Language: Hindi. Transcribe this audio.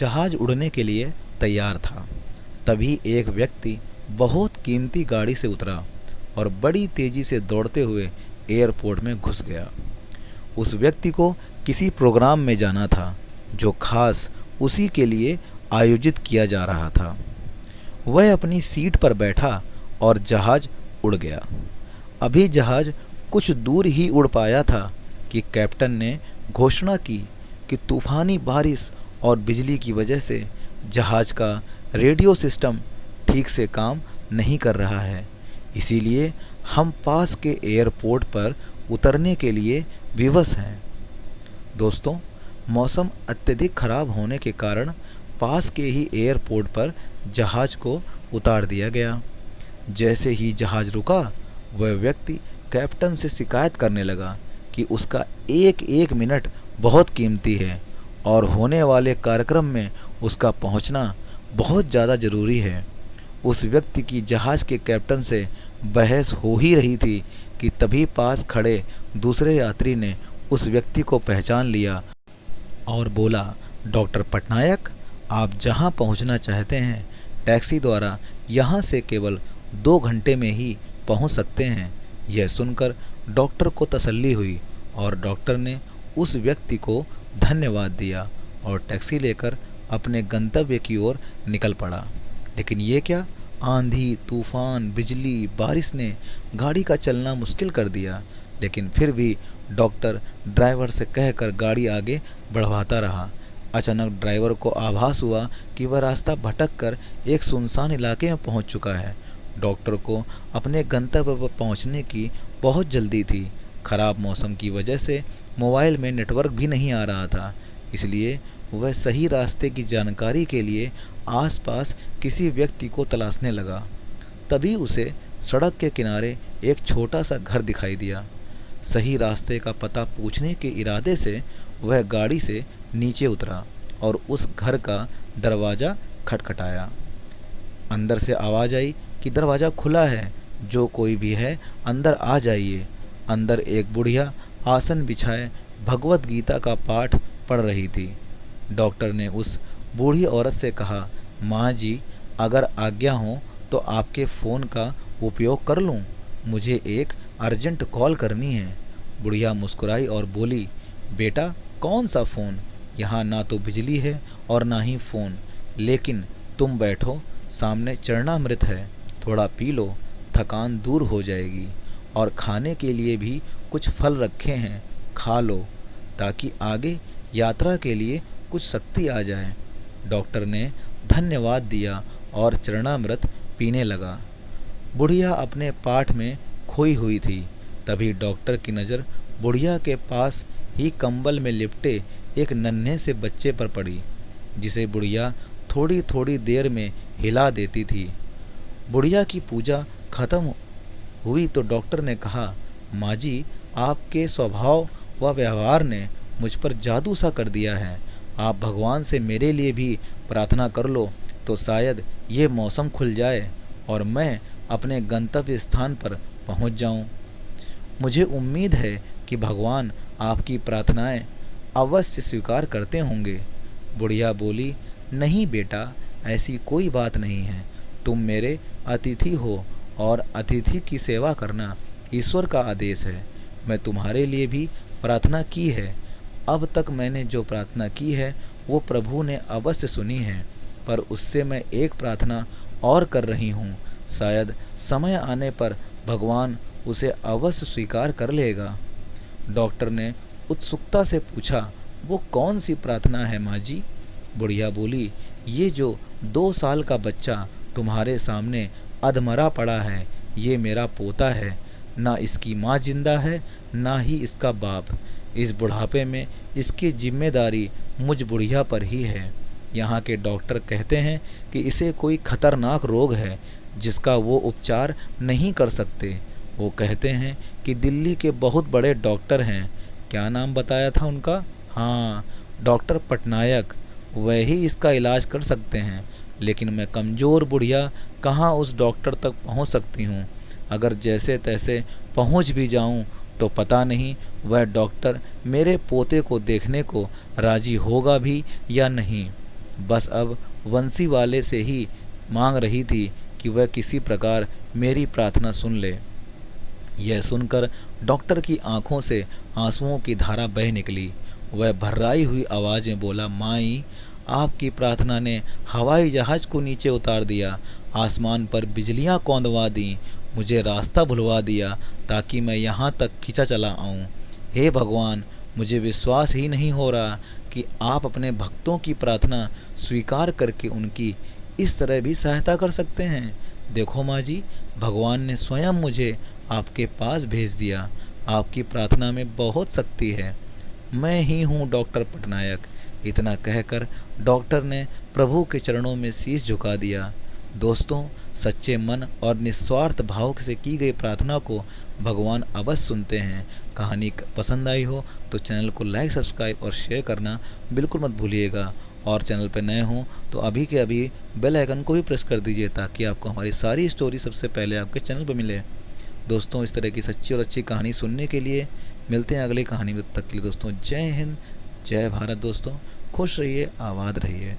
जहाज उड़ने के लिए तैयार था। तभी एक व्यक्ति बहुत कीमती गाड़ी से उतरा और बड़ी तेजी से दौड़ते हुए एयरपोर्ट में घुस गया। उस व्यक्ति को किसी प्रोग्राम में जाना था जो खास उसी के लिए आयोजित किया जा रहा था। वह अपनी सीट पर बैठा और जहाज उड़ गया। अभी जहाज कुछ दूर ही उड़ पाया था कि कैप्टन ने घोषणा की कि तूफानी बारिश और बिजली की वजह से जहाज का रेडियो सिस्टम ठीक से काम नहीं कर रहा है, इसीलिए हम पास के एयरपोर्ट पर उतरने के लिए विवश हैं। दोस्तों, मौसम अत्यधिक खराब होने के कारण पास के ही एयरपोर्ट पर जहाज को उतार दिया गया। जैसे ही जहाज रुका, वह व्यक्ति कैप्टन से शिकायत करने लगा कि उसका एक एक मिनट बहुत कीमती है और होने वाले कार्यक्रम में उसका पहुंचना बहुत ज़्यादा ज़रूरी है। उस व्यक्ति की जहाज के कैप्टन से बहस हो ही रही थी कि तभी पास खड़े दूसरे यात्री ने उस व्यक्ति को पहचान लिया और बोला, डॉक्टर पटनायक, आप जहां पहुंचना चाहते हैं टैक्सी द्वारा यहां से केवल 2 घंटे में ही पहुंच सकते हैं। यह सुनकर डॉक्टर को तसल्ली हुई और डॉक्टर ने उस व्यक्ति को धन्यवाद दिया और टैक्सी लेकर अपने गंतव्य की ओर निकल पड़ा। लेकिन ये क्या, आंधी, तूफान, बिजली, बारिश ने गाड़ी का चलना मुश्किल कर दिया। लेकिन फिर भी डॉक्टर ड्राइवर से कहकर गाड़ी आगे बढ़वाता रहा। अचानक ड्राइवर को आभास हुआ कि वह रास्ता भटक कर एक सुनसान इलाके में पहुंच चुका है। डॉक्टर को अपने गंतव्य पर पहुंचने की बहुत जल्दी थी। खराब मौसम की वजह से मोबाइल में नेटवर्क भी नहीं आ रहा था, इसलिए वह सही रास्ते की जानकारी के लिए आसपास किसी व्यक्ति को तलाशने लगा। तभी उसे सड़क के किनारे एक छोटा सा घर दिखाई दिया। सही रास्ते का पता पूछने के इरादे से वह गाड़ी से नीचे उतरा और उस घर का दरवाज़ा खटखटाया। अंदर से आवाज़ आई कि दरवाज़ा खुला है, जो कोई भी है अंदर आ जाइए। अंदर एक बुढ़िया आसन बिछाए भगवत गीता का पाठ पढ़ रही थी। डॉक्टर ने उस बूढ़ी औरत से कहा, माँ जी, अगर आज्ञा हो तो आपके फ़ोन का उपयोग कर लूँ, मुझे एक अर्जेंट कॉल करनी है। बुढ़िया मुस्कुराई और बोली, बेटा, कौन सा फ़ोन? यहाँ ना तो बिजली है और ना ही फ़ोन। लेकिन तुम बैठो, सामने चरणामृत है, थोड़ा पी लो, थकान दूर हो जाएगी। और खाने के लिए भी कुछ फल रखे हैं, खा लो, ताकि आगे यात्रा के लिए कुछ शक्ति आ जाए। डॉक्टर ने धन्यवाद दिया और चरणामृत पीने लगा। बुढ़िया अपने पाठ में खोई हुई थी। तभी डॉक्टर की नज़र बुढ़िया के पास ही कंबल में लिपटे एक नन्हे से बच्चे पर पड़ी, जिसे बुढ़िया थोड़ी थोड़ी देर में हिला देती थी। बुढ़िया की पूजा खत्म हुई तो डॉक्टर ने कहा, माँ जी, आपके स्वभाव व व्यवहार ने मुझ पर जादू सा कर दिया है। आप भगवान से मेरे लिए भी प्रार्थना कर लो तो शायद ये मौसम खुल जाए और मैं अपने गंतव्य स्थान पर पहुंच जाऊं। मुझे उम्मीद है कि भगवान आपकी प्रार्थनाएं अवश्य स्वीकार करते होंगे। बुढ़िया बोली, नहीं बेटा, ऐसी कोई बात नहीं है। तुम मेरे अतिथि हो और अतिथि की सेवा करना ईश्वर का आदेश है। मैं तुम्हारे लिए भी प्रार्थना की है। अब तक मैंने जो प्रार्थना की है वो प्रभु ने अवश्य सुनी है, पर उससे मैं एक प्रार्थना और कर रही हूँ। शायद समय आने पर भगवान उसे अवश्य स्वीकार कर लेगा। डॉक्टर ने उत्सुकता से पूछा, वो कौन सी प्रार्थना है माँ जी? बुढ़िया बोली, ये जो 2 साल का बच्चा तुम्हारे सामने अधमरा पड़ा है, ये मेरा पोता है। ना इसकी माँ जिंदा है, ना ही इसका बाप। इस बुढ़ापे में इसकी जिम्मेदारी मुझ बुढ़िया पर ही है। यहाँ के डॉक्टर कहते हैं कि इसे कोई खतरनाक रोग है जिसका वो उपचार नहीं कर सकते। वो कहते हैं कि दिल्ली के बहुत बड़े डॉक्टर हैं। क्या नाम बताया था उनका? हाँ, डॉक्टर पटनायक, वही इसका इलाज कर सकते हैं। लेकिन मैं कमज़ोर बुढ़िया कहाँ उस डॉक्टर तक पहुँच सकती हूँ। अगर जैसे तैसे पहुँच भी जाऊँ तो पता नहीं वह डॉक्टर मेरे पोते को देखने को राजी होगा भी या नहीं। बस अब वंशी वाले से ही मांग रही थी कि वह किसी प्रकार मेरी प्रार्थना सुन ले। यह सुनकर डॉक्टर की आंखों से आंसुओं की धारा बह निकली। वह भर्राई हुई आवाज में बोला, माई, आपकी प्रार्थना ने हवाई जहाज को नीचे उतार दिया, आसमान पर बिजलियां कौंधवा दी, मुझे रास्ता भुलवा दिया ताकि मैं यहाँ तक खिंचा चला आऊँ। हे भगवान, मुझे विश्वास ही नहीं हो रहा कि आप अपने भक्तों की प्रार्थना स्वीकार करके उनकी इस तरह भी सहायता कर सकते हैं। देखो माँ जी, भगवान ने स्वयं मुझे आपके पास भेज दिया। आपकी प्रार्थना में बहुत शक्ति है। मैं ही हूँ डॉक्टर पटनायक। इतना कहकर डॉक्टर ने प्रभु के चरणों में शीश झुका दिया। दोस्तों, सच्चे मन और निस्वार्थ भाव से की गई प्रार्थना को भगवान अवश्य सुनते हैं। कहानी पसंद आई हो तो चैनल को लाइक, सब्सक्राइब और शेयर करना बिल्कुल मत भूलिएगा। और चैनल पर नए हों तो अभी के अभी बेल आइकन को भी प्रेस कर दीजिए ताकि आपको हमारी सारी स्टोरी सबसे पहले आपके चैनल पर मिले। दोस्तों, इस तरह की सच्ची और अच्छी कहानी सुनने के लिए मिलते हैं अगली कहानी में। तब तक के लिए दोस्तों, जय हिंद, जय भारत। दोस्तों, खुश रहिए, आबाद रहिए।